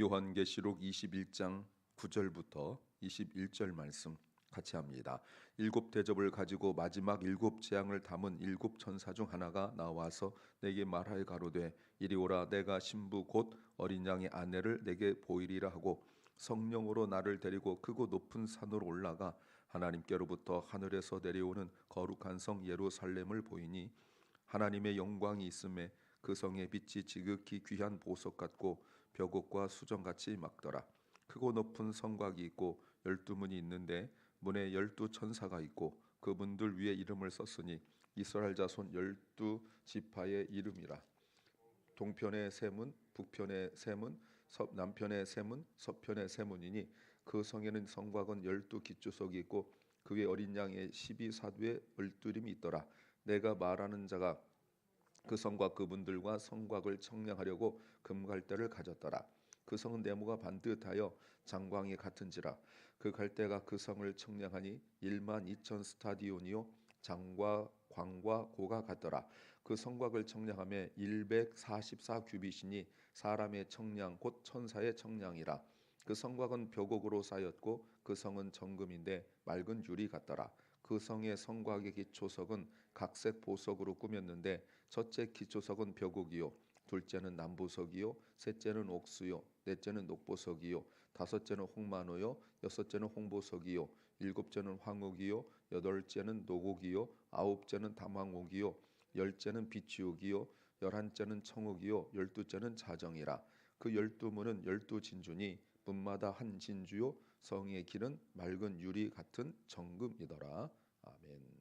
요한계시록 21장 9절부터 21절 말씀 같이 합니다. 일곱 대접을 가지고 마지막 일곱 재앙을 담은 일곱 천사 중 하나가 나와서 내게 말하여 가로되 이리 오라. 내가 신부 곧 어린 양의 아내를 내게 보이리라 하고 성령으로 나를 데리고 크고 높은 산으로 올라가 하나님께로부터 하늘에서 내려오는 거룩한 성 예루살렘을 보이니 하나님의 영광이 있음에 그 성의 빛이 지극히 귀한 보석 같고 벽옥과 수정같이 막더라. 크고 높은 성곽이 있고 12문이 있는데 문에 12천사가 있고 그분들 위에 이름을 썼으니 이스라엘 자손 12지파의 이름이라. 동편의 세 문, 북편의 세 문, 남편의 세 문, 서편의 세 문이니 그 성에는 성곽은 12기초석이 있고 그 위에 어린 양의 12사도의 얼두림이 있더라. 내가 말하는 자가 그 성과 그분들과 성곽을 청량하려고 금갈대를 가졌더라. 그 성은 네모가 반듯하여 장광이 같은지라. 그 갈대가 그 성을 청량하니 1만 2천 스타디온이요 장과 광과 고가 같더라. 그 성곽을 청량함에 144 규빗이니 사람의 청량 곧 천사의 청량이라. 그 성곽은 벽옥으로 쌓였고 그 성은 정금인데 맑은 유리 같더라. 그 성의 성곽의 기초석은 각색 보석으로 꾸몄는데 첫째 기초석은 벽옥이요 둘째는 남보석이요 셋째는 옥수요 넷째는 녹보석이요 다섯째는 홍마노요 여섯째는 홍보석이요 일곱째는 황옥이요 여덟째는 노곡이요 아홉째는 담황옥이요 열째는 비취옥이요 열한째는 청옥이요 열두째는 자정이라. 그 12문은 12진주니 문마다 한 진주요 성의 길은 맑은 유리 같은 정금이더라. 아멘.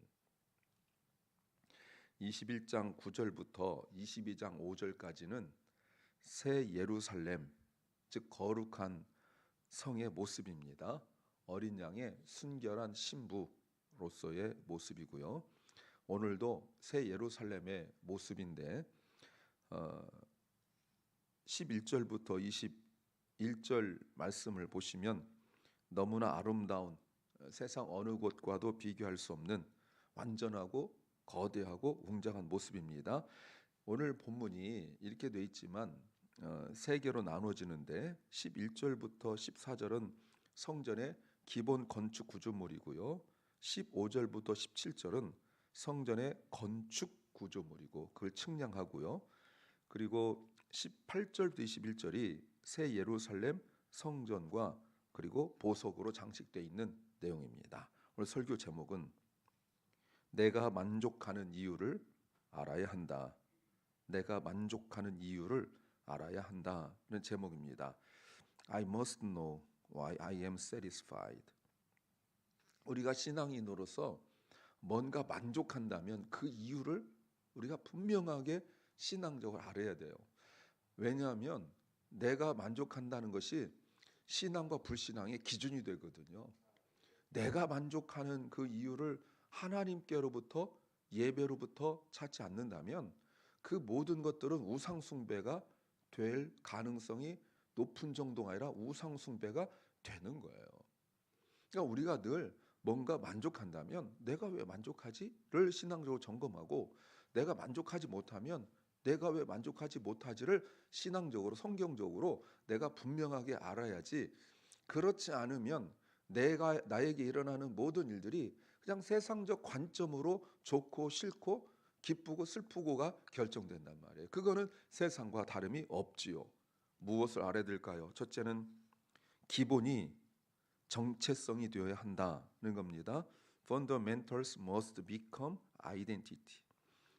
21장 9절부터 22장 5절까지는 새 예루살렘, 즉 거룩한 성의 모습입니다. 어린 양의 순결한 신부로서의 모습이고요. 오늘도 새 예루살렘의 모습인데 11절부터 21절 말씀을 보시면 너무나 아름다운, 세상 어느 곳과도 비교할 수 없는 완전하고 거대하고 웅장한 모습입니다. 오늘 본문이 이렇게 돼 있지만 세 개로 나눠지는데 11절부터 14절은 성전의 기본 건축 구조물이고요. 15절부터 17절은 성전의 건축 구조물이고 그걸 측량하고요. 그리고 18절부터 21절이 새 예루살렘 성전과 그리고 보석으로 장식되어 있는 내용입니다. 오늘 설교 제목은 내가 만족하는 이유를 알아야 한다. 내가 만족하는 이유를 알아야 한다는 제목입니다. I must know why I am satisfied. 우리가 신앙인으로서 뭔가 만족한다면 그 이유를 우리가 분명하게 신앙적으로 알아야 돼요. 왜냐하면 내가 만족한다는 것이 신앙과 불신앙의 기준이 되거든요. 내가 만족하는 그 이유를 하나님께로부터 예배로부터 찾지 않는다면 그 모든 것들은 우상숭배가 될 가능성이 높은 정도가 아니라 우상숭배가 되는 거예요. 그러니까 우리가 늘 뭔가 만족한다면 내가 왜 만족하지?를 신앙적으로 점검하고 내가 만족하지 못하면 내가 왜 만족하지 못하지를 신앙적으로 성경적으로 내가 분명하게 알아야지. 그렇지 않으면 내가 나에게 일어나는 모든 일들이 그냥 세상적 관점으로 좋고 싫고 기쁘고 슬프고가 결정된단 말이에요. 그거는 세상과 다름이 없지요. 무엇을 알아야 될까요? 첫째는 기본이 정체성이 되어야 한다는 겁니다. Fundamentals must become identity.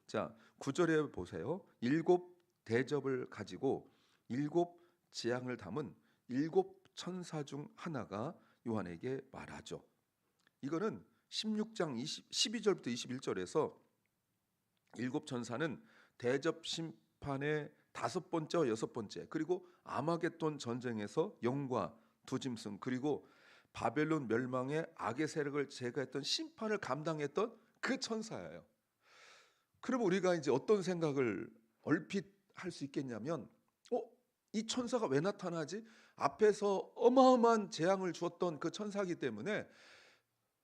자, 9절에 보세요. 일곱 대접을 가지고 일곱 재앙을 담은 일곱 천사 중 하나가 요한에게 말하죠. 이거는 16장 12절부터 21절에서 일곱 천사는 대접 심판의 다섯 번째와 여섯 번째 그리고 아마겟돈 전쟁에서 영과 두 짐승 그리고 바벨론 멸망의 악의 세력을 제거했던 심판을 감당했던 그 천사예요. 그러면 우리가 이제 어떤 생각을 얼핏 할 수 있겠냐면 이 천사가 왜 나타나지? 앞에서 어마어마한 재앙을 주었던 그 천사이기 때문에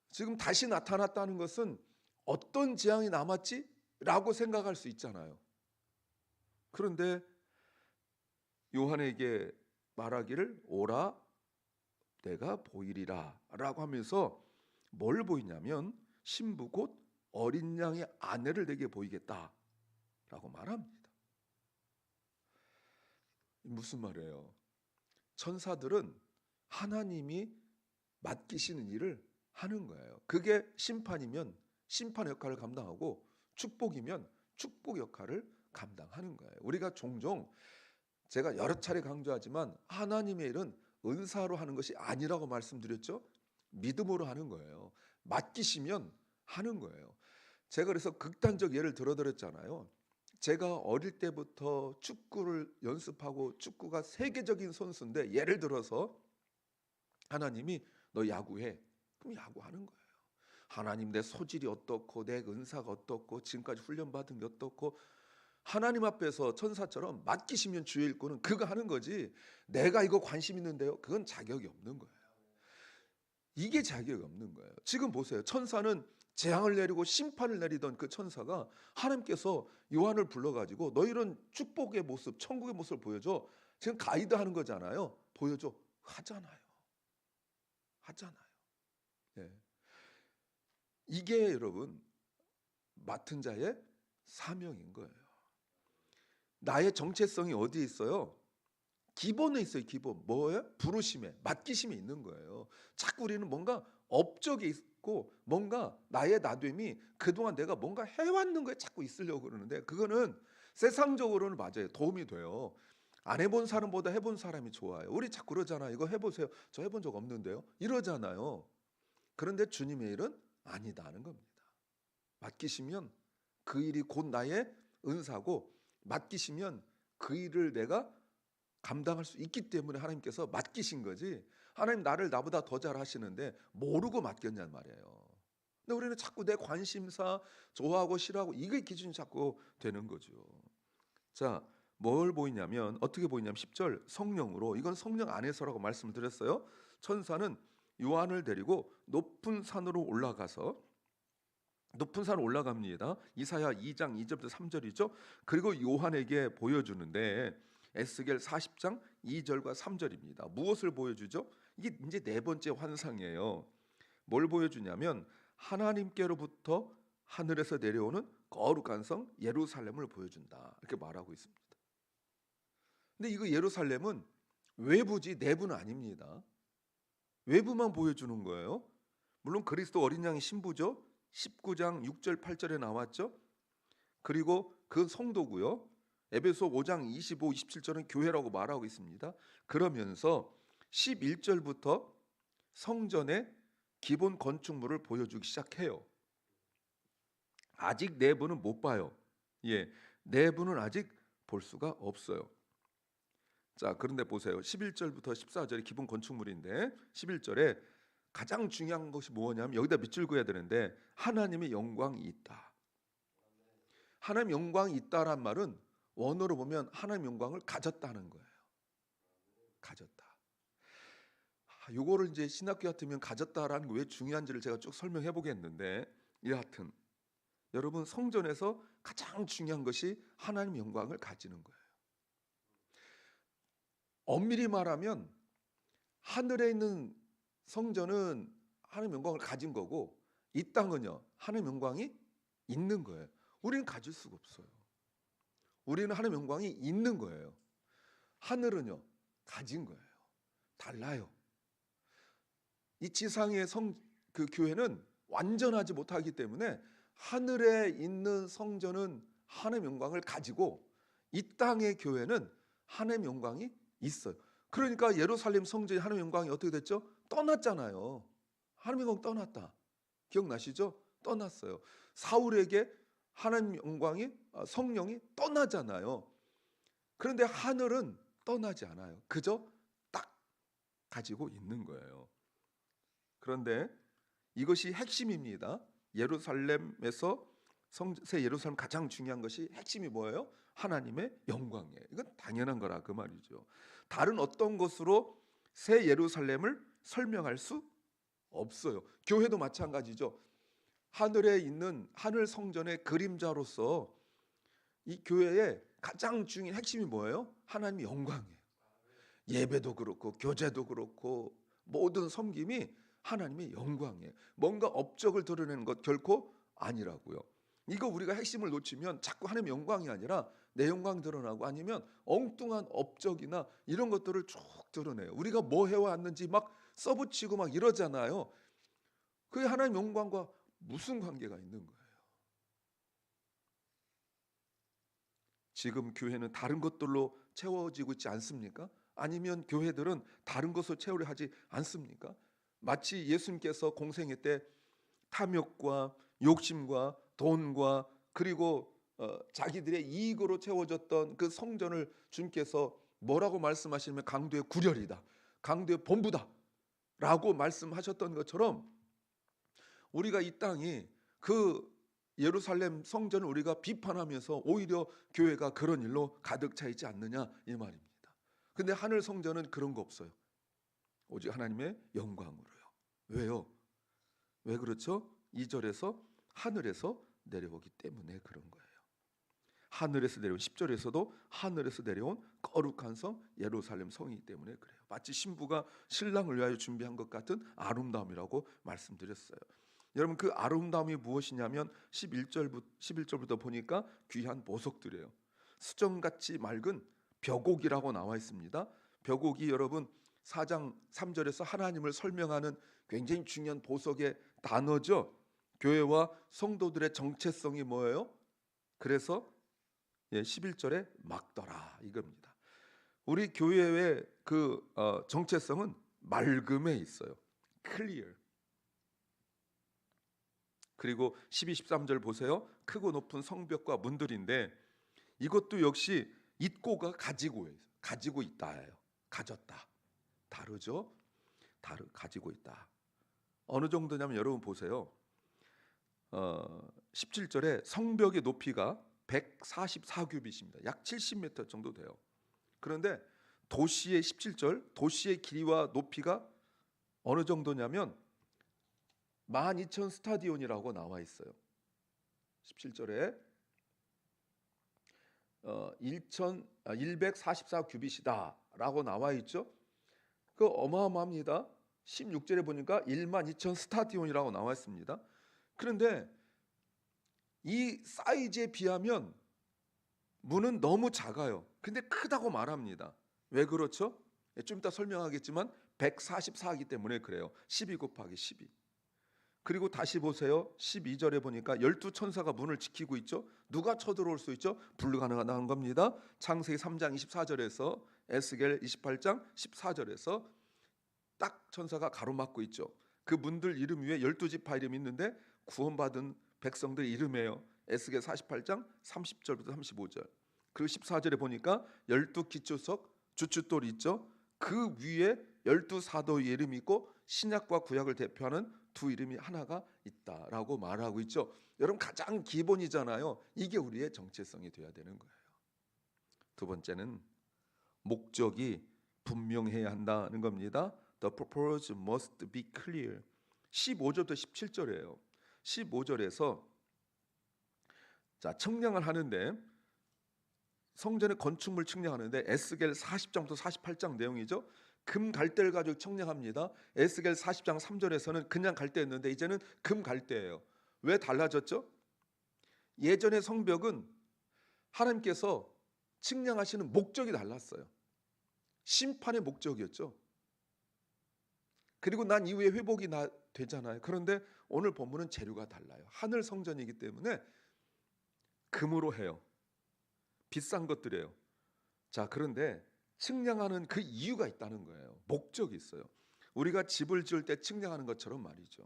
지금 다시 나타났다는 것은 어떤 재앙이 남았지? 라고 생각할 수 있잖아요. 그런데 요한에게 말하기를 오라 내가 보이리라 라고 하면서 뭘 보이냐면 신부 곧 어린 양의 아내를 내게 보이겠다 라고 말합니다. 무슨 말이에요? 천사들은 하나님이 맡기시는 일을 하는 거예요. 그게 심판이면 심판 역할을 감당하고 축복이면 축복 역할을 감당하는 거예요. 우리가 종종 제가 여러 차례 강조하지만 하나님의 일은 은사로 하는 것이 아니라고 말씀드렸죠. 믿음으로 하는 거예요. 맡기시면 하는 거예요. 제가 그래서 극단적 예를 들어드렸잖아요. 제가 어릴 때부터 축구를 연습하고 축구가 세계적인 선수인데 예를 들어서 하나님이 너 야구해. 그럼 야구하는 거예요. 하나님 내 소질이 어떻고 내 은사가 어떻고 지금까지 훈련받은 게 어떻고 하나님 앞에서 천사처럼 맡기시면 주의 일꾼은 그거 하는 거지. 내가 이거 관심 있는데요. 그건 자격이 없는 거예요. 이게 자격이 없는 거예요. 지금 보세요. 천사는 재앙을 내리고 심판을 내리던 그 천사가 하나님께서 요한을 불러가지고 너희는 축복의 모습, 천국의 모습을 보여줘. 지금 가이드 하는 거잖아요. 보여줘. 하잖아요. 예. 이게 여러분 맡은 자의 사명인 거예요. 나의 정체성이 어디에 있어요? 기본에 있어요. 기본. 뭐예요? 부르심에, 맡기심에 있는 거예요. 자꾸 우리는 뭔가 업적에 있고 뭔가 나의 나됨이 그동안 내가 뭔가 해왔는 거에 자꾸 있으려고 그러는데 그거는 세상적으로는 맞아요. 도움이 돼요. 안 해본 사람보다 해본 사람이 좋아요. 우리 자꾸 그러잖아요. 이거 해보세요. 저 해본 적 없는데요. 이러잖아요. 그런데 주님의 일은 아니다는 겁니다. 맡기시면 그 일이 곧 나의 은사고 맡기시면 그 일을 내가 감당할 수 있기 때문에 하나님께서 맡기신 거지. 하나님 나를 나보다 더 잘하시는데 모르고 맡겼냔 말이에요. 근데 우리는 자꾸 내 관심사 좋아하고 싫어하고 이게 기준이 자꾸 되는 거죠. 자, 뭘 보이냐면 어떻게 보이냐면 10절 성령으로 이건 성령 안에서라고 말씀을 드렸어요. 천사는 요한을 데리고 높은 산으로 올라가서 높은 산으로 올라갑니다. 이사야 2장 2절부터 3절이죠. 그리고 요한에게 보여주는데 에스겔 40장 2절과 3절입니다. 무엇을 보여주죠? 이게 이제 네 번째 환상이에요. 뭘 보여주냐면 하나님께로부터 하늘에서 내려오는 거룩한 성 예루살렘을 보여준다. 이렇게 말하고 있습니다. 근데 이거 예루살렘은 외부지 내부는 아닙니다. 외부만 보여주는 거예요. 물론 그리스도 어린 양의 신부죠. 19장 6절 8절에 나왔죠. 그리고 그 성도고요. 에베소 5장 25, 27절은 교회라고 말하고 있습니다. 그러면서 11절부터 성전의 기본 건축물을 보여주기 시작해요. 아직 내부는 못 봐요. 예, 내부는 아직 볼 수가 없어요. 자, 그런데 보세요. 11절부터 14절이 기본 건축물인데 11절에 가장 중요한 것이 뭐냐면 여기다 밑줄 그어야 되는데 하나님의 영광이 있다. 하나님 영광이 있다란 말은 원어로 보면 하나님 영광을 가졌다는 거예요. 가졌다. 요거를 이제 신학교 같으면 가졌다라는 게 왜 중요한지를 제가 쭉 설명해 보겠는데 여하튼 여러분 성전에서 가장 중요한 것이 하나님 영광을 가지는 거예요. 엄밀히 말하면 하늘에 있는 성전은 하나님 영광을 가진 거고 이 땅은요 하나님 영광이 있는 거예요. 우리는 가질 수가 없어요. 우리는 하나님 영광이 있는 거예요. 하늘은요 가진 거예요. 달라요. 이 지상의 그 교회는 완전하지 못하기 때문에 하늘에 있는 성전은 하나님 영광을 가지고 이 땅의 교회는 하나님 영광이 있어요. 그러니까 예루살렘 성전의 하나님 영광이 어떻게 됐죠? 떠났잖아요. 하나님 영광 떠났다. 기억나시죠? 떠났어요. 사울에게 하나님 영광이 성령이 떠나잖아요. 그런데 하늘은 떠나지 않아요. 그저 딱 가지고 있는 거예요. 그런데 이것이 핵심입니다. 예루살렘에서 새 예루살렘 가장 중요한 것이 핵심이 뭐예요? 하나님의 영광이에요. 이건 당연한 거라 그 말이죠. 다른 어떤 것으로 새 예루살렘을 설명할 수 없어요. 교회도 마찬가지죠. 하늘에 있는 하늘 성전의 그림자로서 이 교회의 가장 중요한 핵심이 뭐예요? 하나님의 영광이에요. 예배도 그렇고 교제도 그렇고 모든 섬김이 하나님의 영광이에요. 뭔가 업적을 드러내는 것 결코 아니라고요. 이거 우리가 핵심을 놓치면 자꾸 하나님의 영광이 아니라 내 영광 드러나고 아니면 엉뚱한 업적이나 이런 것들을 쭉 드러내요. 우리가 뭐 해왔는지 막 써붙이고 막 이러잖아요. 그게 하나님 영광과 무슨 관계가 있는 거예요? 지금 교회는 다른 것들로 채워지고 있지 않습니까? 아니면 교회들은 다른 것을 채우려 하지 않습니까? 마치 예수님께서 공생애 때 탐욕과 욕심과 돈과 그리고 자기들의 이익으로 채워졌던 그 성전을 주님께서 뭐라고 말씀하시냐면 강도의 구렬이다, 강도의 본부다라고 말씀하셨던 것처럼 우리가 이 땅이 그 예루살렘 성전을 우리가 비판하면서 오히려 교회가 그런 일로 가득 차 있지 않느냐 이 말입니다. 근데 하늘 성전은 그런 거 없어요. 오직 하나님의 영광으로요. 왜요? 왜 그렇죠? 2절에서 하늘에서 내려오기 때문에 그런 거예요. 하늘에서 내려온 10절에서도 하늘에서 내려온 거룩한 성 예루살렘 성이기 때문에 그래요. 마치 신부가 신랑을 위하여 준비한 것 같은 아름다움이라고 말씀드렸어요. 여러분 그 아름다움이 무엇이냐면 11절부터 보니까 귀한 보석들이에요. 수정같이 맑은 벽옥이라고 나와 있습니다. 벽옥이 여러분 4장 3절에서 하나님을 설명하는 굉장히 중요한 보석의 단어죠. 교회와 성도들의 정체성이 뭐예요? 그래서 11절에 막더라 이겁니다. 우리 교회의 그 정체성은 맑음에 있어요. clear. 그리고 12, 13절 보세요. 크고 높은 성벽과 문들인데 이것도 역시 있고가 가지고 있다예요. 가졌다. 다르죠? 가지고 있다. 어느 정도냐면 여러분 보세요. 17절에 성벽의 높이가 144규빗입니다. 약 70m 정도 돼요. 그런데 도시의 17절 도시의 길이와 높이가 어느 정도냐면 12,000 스타디온이라고 나와 있어요. 17절에 1,144규빗이다라고 나와 있죠. 그 어마어마합니다. 16절에 보니까 12,000 스타디온이라고 나와 있습니다. 그런데 이 사이즈에 비하면 문은 너무 작아요. 근데 크다고 말합니다. 왜 그렇죠? 좀 이따 설명하겠지만 144이기 때문에 그래요. 12 곱하기 12. 그리고 다시 보세요. 12절에 보니까 12천사가 문을 지키고 있죠. 누가 쳐들어올 수 있죠? 불가능한 겁니다. 창세기 3장 24절에서 에스겔 28장 14절에서 딱 천사가 가로막고 있죠. 그 문들 이름 위에 12지파 이름이 있는데 구원받은 백성들 이름이에요. 에스겔 48장 30절부터 35절. 그리고 14절에 보니까 12기초석 주춧돌이 있죠. 그 위에 12사도의 이름이 있고 신약과 구약을 대표하는 두 이름이 하나가 있다라고 말하고 있죠. 여러분 가장 기본이잖아요. 이게 우리의 정체성이 돼야 되는 거예요. 두 번째는 목적이 분명해야 한다는 겁니다. The purpose must be clear. 15절부터 17절이에요. 15절에서 자 청량을 하는데 성전의 건축물 측량하는데 에스겔 40장부터 48장 내용이죠. 금 갈대를 가지고 청량합니다. 에스겔 40장 3절에서는 그냥 갈대였는데 이제는 금 갈대예요. 왜 달라졌죠? 예전의 성벽은 하나님께서 측량하시는 목적이 달랐어요. 심판의 목적이었죠. 그리고 난 이후에 회복이 되잖아요. 그런데 오늘 본문은 재료가 달라요. 하늘 성전이기 때문에 금으로 해요. 비싼 것들이에요. 자, 그런데 측량하는 그 이유가 있다는 거예요. 목적이 있어요. 우리가 집을 지을 때 측량하는 것처럼 말이죠.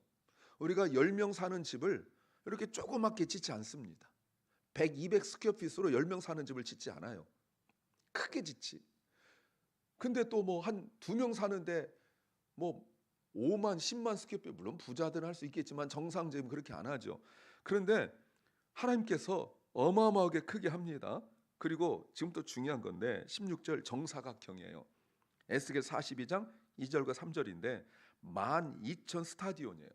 우리가 10명 사는 집을 이렇게 조그맣게 짓지 않습니다. 100, 200 스퀘어핏으로 10명 사는 집을 짓지 않아요. 크게 짓지. 근데 또 뭐 한 2명 사는데 뭐 5만, 10만 스퀘어핏, 물론 부자들은 할 수 있겠지만 정상적이면 그렇게 안 하죠. 그런데 하나님께서 어마어마하게 크게 합니다. 그리고 지금 또 중요한 건데 16절 정사각형이에요. 에스겔 42장 2절과 3절인데 12,000 스타디온이에요.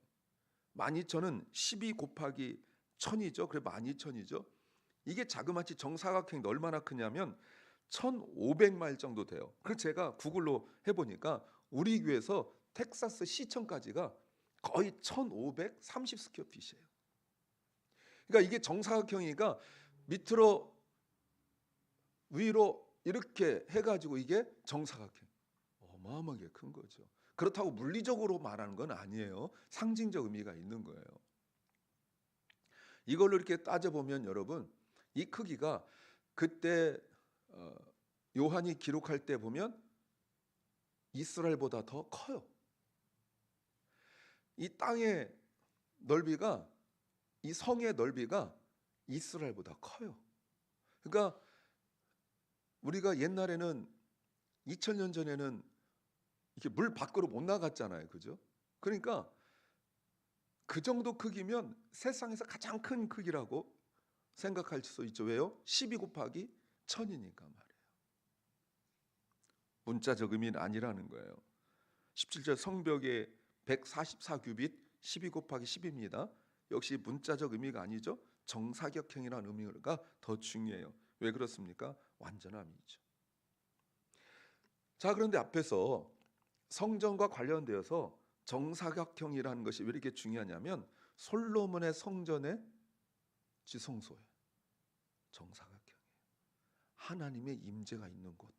12,000은 12 곱하기 1000이죠. 그래 12,000이죠. 이게 자그마치 정사각형이 얼마나 크냐면 1,500마일 정도 돼요. 그래서 제가 구글로 해보니까 우리 교회에서 텍사스 시청까지가 거의 1,530 스퀘어핏이에요. 그러니까 이게 정사각형이니까 밑으로 위로 이렇게 해가지고 이게 정사각형. 어마어마하게 큰 거죠. 그렇다고 물리적으로 말하는 건 아니에요. 상징적 의미가 있는 거예요. 이걸로 이렇게 따져보면 여러분, 이 크기가 그때 요한이 기록할 때 보면 이스라엘보다 더 커요. 이 땅의 넓이가, 이 성의 넓이가 이스라엘보다 커요. 그러니까 우리가 옛날에는 2000년 전에는 이렇게 물 밖으로 못 나갔잖아요. 그죠? 그러니까 그 정도 크기면 세상에서 가장 큰 크기라고 생각할 수 있죠. 왜요? 12 곱하기 1000이니까 말이에요. 문자적 의미는 아니라는 거예요. 17절 성벽에 144규빗 12 곱하기 10입니다. 역시 문자적 의미가 아니죠. 정사각형이라는 의미가 더 중요해요. 왜 그렇습니까? 완전함이죠. 자, 그런데 앞에서 성전과 관련되어서 정사각형이라는 것이 왜 이렇게 중요하냐면 솔로몬의 성전의 지성소예요. 정사각형이에요. 하나님의 임재가 있는 곳,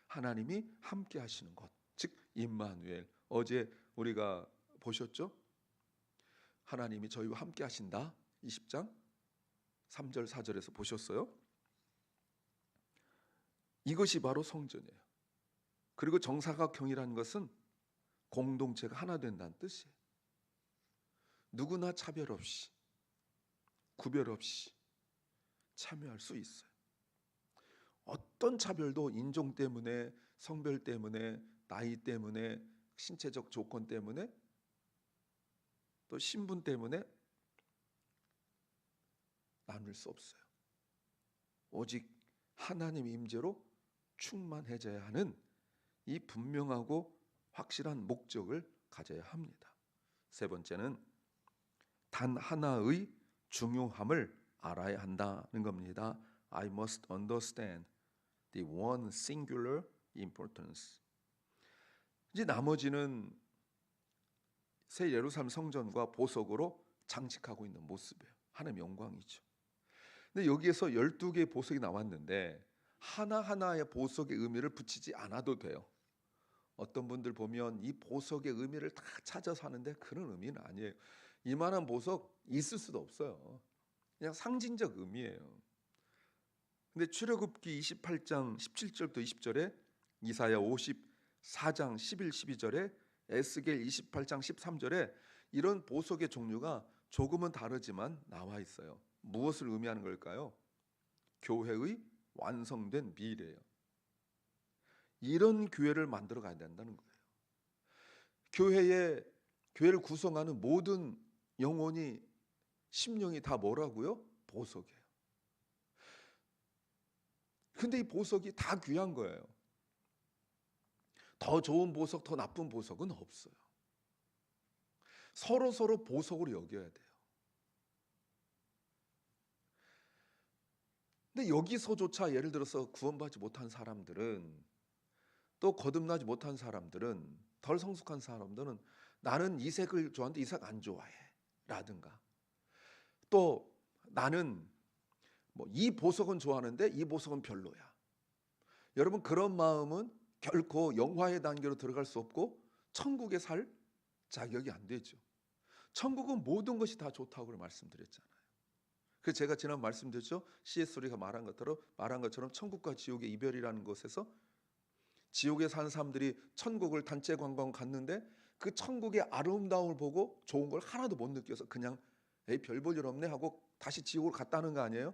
하나님이 함께 하시는 곳, 즉 임마누엘. 어제 우리가 보셨죠? 하나님이 저희와 함께 하신다. 20장 3절 4절에서 보셨어요? 이것이 바로 성전이에요. 그리고 정사각형이라는 것은 공동체가 하나 된다는 뜻이에요. 누구나 차별 없이, 구별 없이 참여할 수 있어요. 어떤 차별도 인종 때문에, 성별 때문에, 나이 때문에, 신체적 조건 때문에, 또 신분 때문에 나눌 수 없어요. 오직 하나님 임재로 충만해져야 하는 이 분명하고 확실한 목적을 가져야 합니다. 세 번째는 단 하나의 중요함을 알아야 한다는 겁니다. I must understand the one singular importance. 이제 나머지는 새 예루살렘 성전과 보석으로 장식하고 있는 모습이에요. 하나님의 영광이죠. 근데 여기에서 12개의 보석이 나왔는데 하나하나의 보석의 의미를 붙이지 않아도 돼요. 어떤 분들 보면 이 보석의 의미를 다 찾아서 하는데 그런 의미는 아니에요. 이만한 보석 있을 수도 없어요. 그냥 상징적 의미예요. 근데 출애굽기 28장 17절부터 20절에, 이사야 54장 11, 12절에, 에스겔 28장 13절에 이런 보석의 종류가 조금은 다르지만 나와 있어요. 무엇을 의미하는 걸까요? 교회의 완성된 미래예요. 이런 교회를 만들어 가야 된다는 거예요. 교회를 구성하는 모든 영혼이, 심령이 다 뭐라고요? 보석이에요. 근데 이 보석이 다 귀한 거예요. 더 좋은 보석, 더 나쁜 보석은 없어요. 서로 보석으로 여겨야 돼요. 근데 여기서조차 예를 들어서 구원받지 못한 사람들은, 또 거듭나지 못한 사람들은, 덜 성숙한 사람들은 나는 이색을 좋아하는데 이색 안 좋아해 라든가, 또 나는 이 보석은 좋아하는데 이 보석은 별로야. 여러분, 그런 마음은 결코 영화의 단계로 들어갈 수 없고 천국에 살 자격이 안 되죠. 천국은 모든 것이 다 좋다고 말씀드렸잖아요. 그 제가 지난 말씀드렸죠. C.S. 우리가 말한 것처럼 천국과 지옥의 이별이라는 것에서 지옥에 사는 사람들이 천국을 단체 관광 갔는데 그 천국의 아름다움을 보고 좋은 걸 하나도 못 느껴서 그냥 별 볼 일 없네 하고 다시 지옥으로 갔다는 거 아니에요?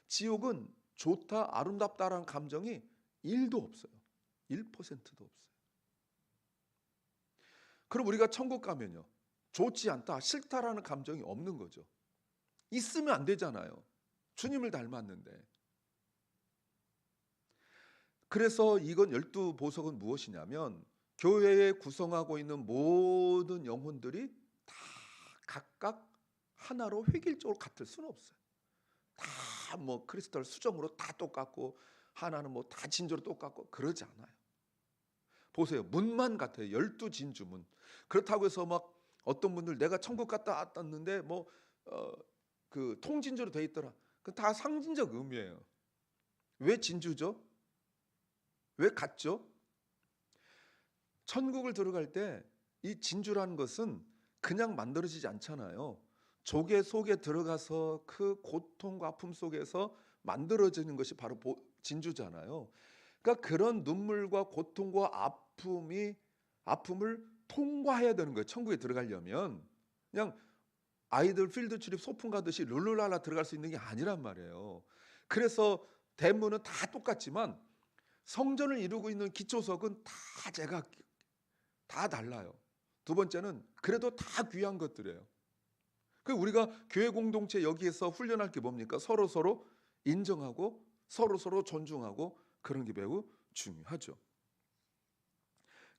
지옥은 좋다, 아름답다라는 감정이 1도 없어요. 1%도 없어요. 그럼 우리가 천국 가면요, 좋지 않다, 싫다라는 감정이 없는 거죠. 있으면 안 되잖아요. 주님을 닮았는데. 그래서 이건 12보석은 무엇이냐면 교회에 구성하고 있는 모든 영혼들이 다 각각 하나로 획일적으로 같을 수는 없어요. 다 크리스탈 수정으로 다 똑같고 하나는 뭐 다 진주로 똑같고 그러지 않아요. 보세요. 문만 같아요. 12진주문. 그렇다고 해서 막 어떤 분들 내가 천국 갔다 왔는데 그 통진주로 돼 있더라. 그 다 상징적 의미예요. 왜 진주죠? 왜 같죠? 천국을 들어갈 때 이 진주라는 것은 그냥 만들어지지 않잖아요. 조개 속에 들어가서 그 고통과 아픔 속에서 만들어지는 것이 바로 진주잖아요. 그러니까 그런 눈물과 고통과 아픔을 통과해야 되는 거예요. 천국에 들어가려면 그냥 아이들 필드 출입 소풍 가듯이 룰루랄라 들어갈 수 있는 게 아니란 말이에요. 그래서 대문은 다 똑같지만 성전을 이루고 있는 기초석은 다 달라요. 두 번째는 그래도 다 귀한 것들이에요. 그 우리가 교회 공동체 여기에서 훈련할 게 뭡니까? 서로 인정하고 서로 존중하고 그런 게 매우 중요하죠.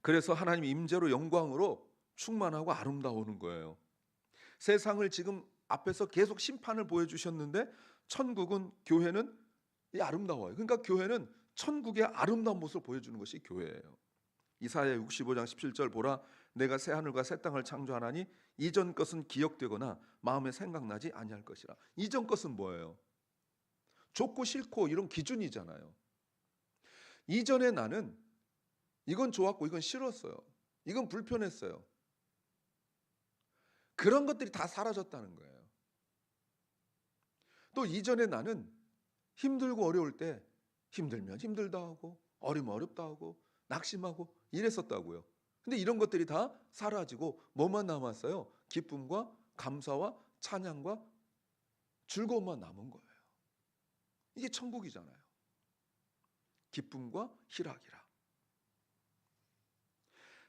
그래서 하나님 임재로 영광으로 충만하고 아름다우는 거예요. 세상을 지금 앞에서 계속 심판을 보여주셨는데 천국은 교회는 아름다워요. 그러니까 교회는 천국의 아름다운 모습을 보여주는 것이 교회예요. 이사야 65장 17절 보라 내가 새 하늘과 새 땅을 창조하나니 이전 것은 기억되거나 마음에 생각나지 아니할 것이라. 이전 것은 뭐예요? 좋고 싫고 이런 기준이잖아요. 이전에 나는 이건 좋았고 이건 싫었어요. 이건 불편했어요. 그런 것들이 다 사라졌다는 거예요. 또 이전에 나는 힘들고 어려울 때 힘들면 힘들다 하고 어려우면 어렵다 하고 낙심하고 이랬었다고요. 근데 이런 것들이 다 사라지고 뭐만 남았어요? 기쁨과 감사와 찬양과 즐거움만 남은 거예요. 이게 천국이잖아요. 기쁨과 희락이라.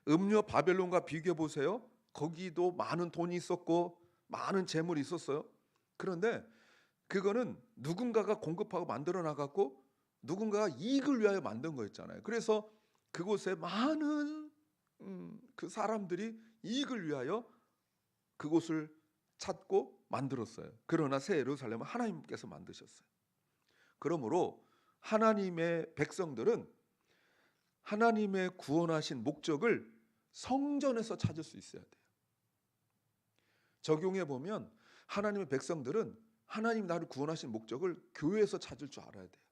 음료 바벨론과 비교해 보세요. 거기도 많은 돈이 있었고 많은 재물이 있었어요. 그런데 그거는 누군가가 공급하고 만들어 나갔고 누군가가 이익을 위하여 만든 거였잖아요. 그래서 그곳에 많은 그 사람들이 이익을 위하여 그곳을 찾고 만들었어요. 그러나 새 예루살렘은 하나님께서 만드셨어요. 그러므로 하나님의 백성들은 하나님의 구원하신 목적을 성전에서 찾을 수 있어야 돼요. 적용해 보면 하나님의 백성들은 하나님 나를 구원하신 목적을 교회에서 찾을 줄 알아야 돼요.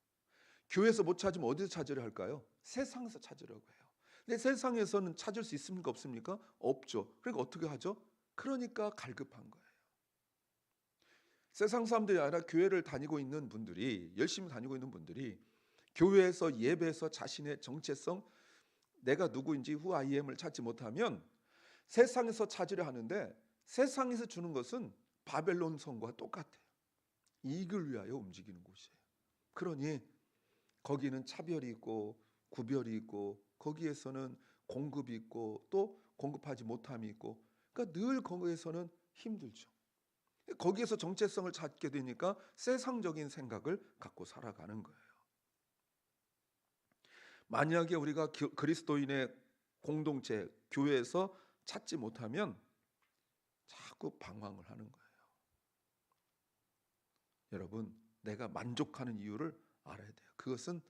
교회에서 못 찾으면 어디서 찾으려 할까요? 세상에서 찾으려고 해요. 근데 세상에서는 찾을 수 있습니까? 없습니까? 없죠. 그러니까 어떻게 하죠? 그러니까 갈급한 거예요. 세상 사람들이 아니라 교회를 다니고 있는 분들이 열심히 다니고 있는 분들이 교회에서 예배에서 자신의 정체성 내가 누구인지 who I am을 찾지 못하면 세상에서 찾으려 하는데 세상에서 주는 것은 바벨론 성과 똑같아요. 이익을 위하여 움직이는 곳이에요. 그러니 거기는 차별이 있고 구별이 있고 거기에서는 공급이 있고 또 공급하지 못함이 있고 그러니까 늘 거기에서는 힘들죠. 거기에서 정체성을 찾게 되니까 세상적인 생각을 갖고 살아가는 거예요. 만약에 우리가 그리스도인의 공동체, 교회에서 찾지 못하면 자꾸 방황을 하는 거예요. 여러분, 내가 만족하는 이유를 알아야 돼요. 그것은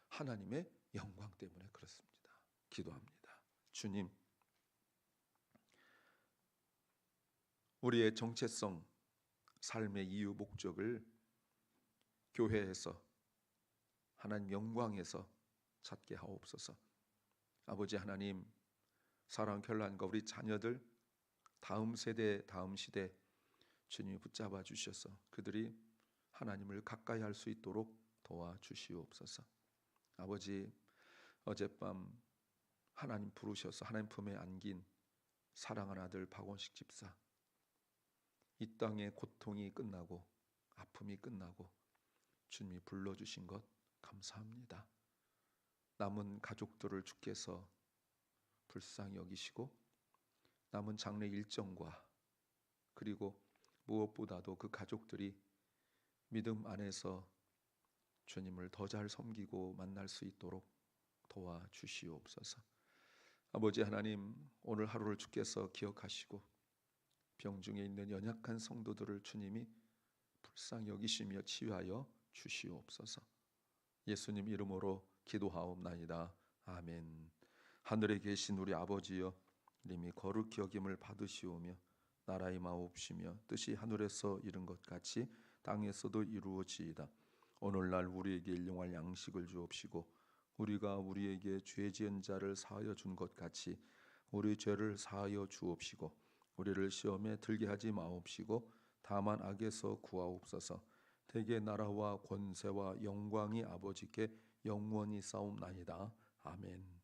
하나님의 영광 때문에 그렇습니다. 기도합니다. 주님, 우리의 정체성, 삶의 이유, 목적을 교회에서 하나님 영광에서 찾게 하옵소서. 아버지 하나님, 사랑 결란과 우리 자녀들 다음 세대, 다음 시대 주님이 붙잡아 주셔서 그들이 하나님을 가까이 할 수 있도록 도와주시옵소서. 아버지, 어젯밤 하나님 부르셔서 하나님 품에 안긴 사랑하는 아들 박원식 집사, 이 땅의 고통이 끝나고 아픔이 끝나고 주님이 불러주신 것 감사합니다. 남은 가족들을 주께서 불쌍히 여기시고 남은 장례 일정과 그리고 무엇보다도 그 가족들이 믿음 안에서 주님을 더 잘 섬기고 만날 수 있도록 도와주시옵소서. 아버지 하나님, 오늘 하루를 주께서 기억하시고 병중에 있는 연약한 성도들을 주님이 불쌍히 여기시며 치유하여 주시옵소서. 예수님 이름으로 기도하옵나이다. 아멘. 하늘에 계신 우리 아버지여, 이름이 거룩히 여김을 받으시오며 나라의 마옵시며 뜻이 하늘에서 이룬 것 같이 땅에서도 이루어지이다. 오늘날 우리에게 일용할 양식을 주옵시고 우리가 우리에게 죄 지은 자를 사하여 준 것 같이 우리 죄를 사하여 주옵시고 우리를 시험에 들게 하지 마옵시고 다만 악에서 구하옵소서. 대개 나라와 권세와 영광이 아버지께 영원히 싸움나이다. 아멘.